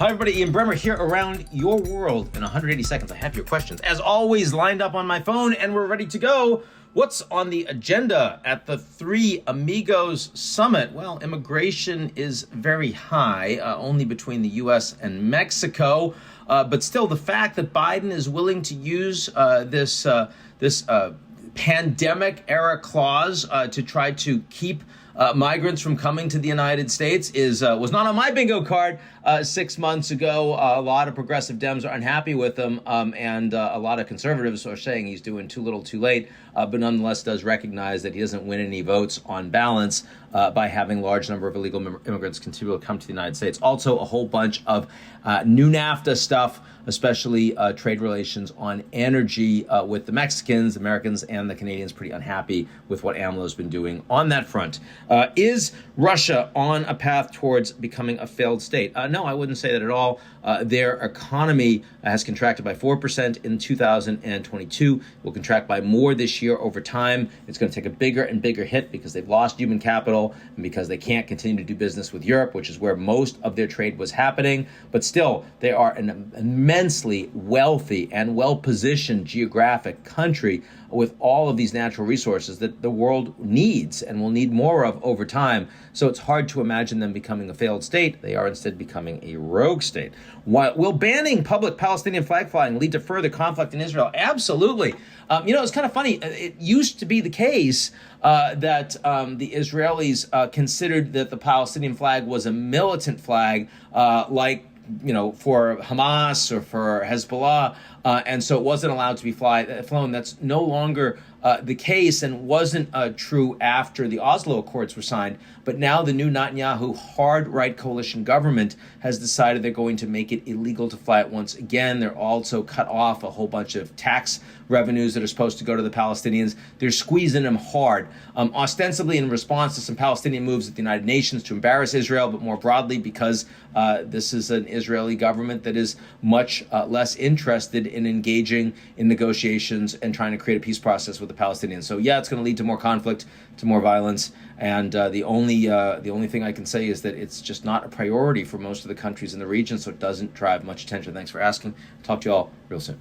Hi everybody, Ian Bremmer here around your world in 180 seconds. I have your questions, as always, lined up on my phone, and we're ready to go. What's on the agenda at the Three Amigos Summit? Well, immigration is very high, only between the U.S. and Mexico. But still, the fact that Biden is willing to use this pandemic-era clause to try to keep migrants from coming to the United States was not on my bingo card 6 months ago. A lot of progressive Dems are unhappy with him, and a lot of conservatives are saying he's doing too little too late, but nonetheless does recognize that he doesn't win any votes on balance by having a large number of illegal immigrants continue to come to the United States. Also, a whole bunch of new NAFTA stuff, especially trade relations on energy with the Mexicans, Americans, and the Canadians pretty unhappy with what AMLO has been doing on that front. Is Russia on a path towards becoming a failed state? No, I wouldn't say that at all. Their economy has contracted by 4% in 2022. Will contract by more this year over time. It's going to take a bigger and bigger hit because they've lost human capital and because they can't continue to do business with Europe, which is where most of their trade was happening. But still, they are an immensely wealthy and well-positioned geographic country with all of these natural resources that the world needs and will need more of over time. So it's hard to imagine them becoming a failed state. They are instead becoming a rogue state. Will banning public Palestinian flag flying lead to further conflict in Israel? Absolutely. It's kind of funny. It used to be the case that the Israelis considered that the Palestinian flag was a militant flag, for Hamas or for Hezbollah, and so it wasn't allowed to be flown. That's no longer the case and wasn't true after the Oslo Accords were signed. But now the new Netanyahu hard right coalition government has decided they're going to make it illegal to fly it once again. They're also cut off a whole bunch of tax revenues that are supposed to go to the Palestinians. They're squeezing them hard, ostensibly in response to some Palestinian moves at the United Nations to embarrass Israel, but more broadly because this is an Israeli government that is much less interested in engaging in negotiations and trying to create a peace process with the Palestinians. So yeah, it's going to lead to more conflict, to more violence, and the only thing I can say is that it's just not a priority for most of the countries in the region, so it doesn't drive much attention. Thanks for asking. Talk to you all real soon.